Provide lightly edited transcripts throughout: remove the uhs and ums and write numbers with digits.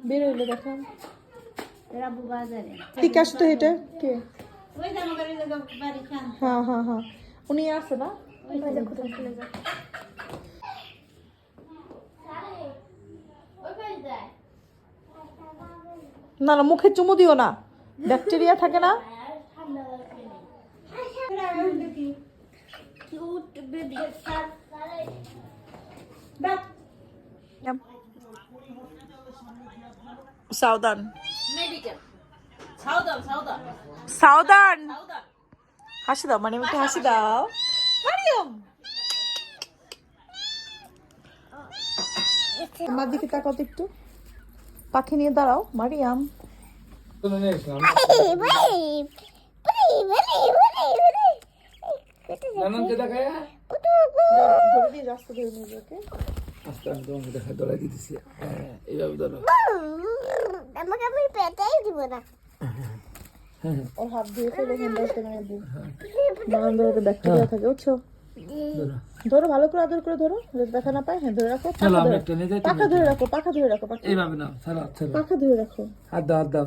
বের হইলো দেখাম রাবু বাজারে ঠিক আছে তো এটা কে ওই জামা গাড়ি বাড়ি খান হ্যাঁ হ্যাঁ হ্যাঁ উনি আছে না ওই যে কোথায় চলে যায় না না মুখে চুমু দিও না ব্যাকটেরিয়া থাকে না cute baby southern medical southern southern হাসি দাও মানে একটু হাসি দাও মারিয়াম আমার দিকে তাকাও তো একটু পাখি নিয়ে দাঁড়াও মারিয়াম নানানকে দেখায় ধরে দিয়ে রাস্তা ধরে নিয়ে ওকে আস্তে আমি তোমাকে দেখায় দৌড়াই দিতেছি এইভাবে ধরো আমাকে আমি পেটাই দিব না ওর হাত দিয়ে ফেলে হ্যান্ডালটা মানে দিই নানান ধরনের ব্যাকটেরিয়া থাকে বুঝছো ধরো ধরো ভালো করে আদর করে ধরো যদি ব্যথা না পায় হ্যাঁ ধরে রাখো চলো আমি একটা নিয়ে যাই পাখা ধরে রাখো পাখা ধরে রাখো এইভাবে নাও ছাড়ো ছাড়ো পাখা ধরে রাখো হাত দাও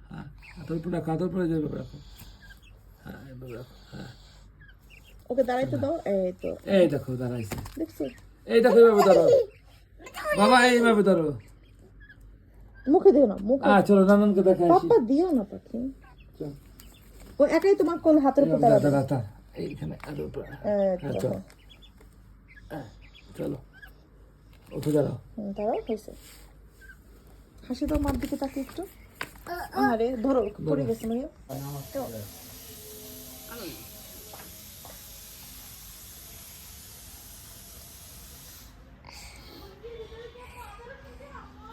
হ্যাঁ হাতের উপরে রাখো হাতের উপরে যেভাবে রাখো হ্যাঁ এইভাবে রাখো হ্যাঁ ওকে দাঁড়াইতে দাও এই তো এই দেখো দাঁড়াইছে দেখছি এই দেখো এইভাবে ধরো বাবা এইভাবে ধরো মুখে দিও না মুখে চলো নানানকে দেখাই পাপা দিও না পাখি ও একাই তোমার কোল হাতের উপর দাঁড়াবে দাঁড়া এইখানে আর উপরে চলো চলো উঠে দাঁড়াও দাঁড়াও হয়েছে হাসি দাও মার দিকে তাকে একটু আরে ধরো পড়ে গেছে মারিয়া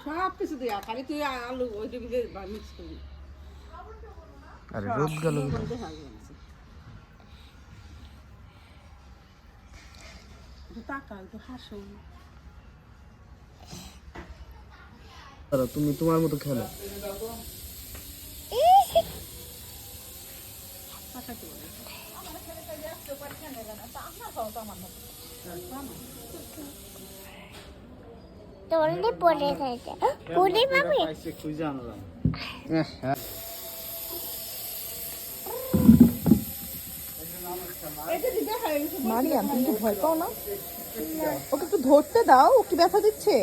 সব কিছু দিয়া খালি তুই আলু ওইটা মিক্স করবি আরে রোদ গেল টাকা একটু হাসো তুমি তোমার মতো খেলো তোরলে পড়ে থাকে পড়ে পাবে মারিয়াম তুমি তো ভয় পাও না ওকে একটু ধরতে দাও ও কি ব্যথা দিচ্ছে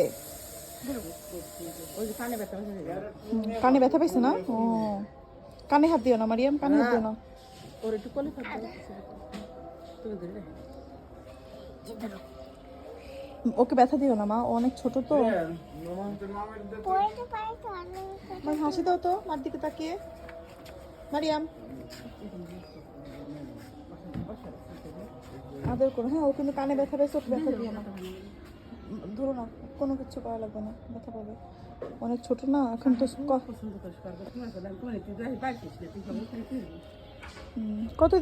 ওই যে কানে ব্যথা হয়ে যায় কানে ব্যথা পাইছে না ও কানে হাত দিও না মারিয়াম কানে হাত দিও না ওর একটু কলে থাকতে তুমি ধরে ওকে ব্যথা দিও না মা ও অনেক ছোট তো পড়তে পারে তো মানে হাসি দাও তো মার দিকে তাকিয়ে মারিয়াম আদর করো হ্যাঁ ও কিন্তু কানে ব্যথা পেয়েছে ওকে ব্যথা দিও না ধরো না কোনো কিছু করা লাগবে না ব্যথা পাবে অনেক ছোট না এখন তো পছন্দ করিস করবে তোমার কথা তুমি তুই যাই পাইছিস না তুই কত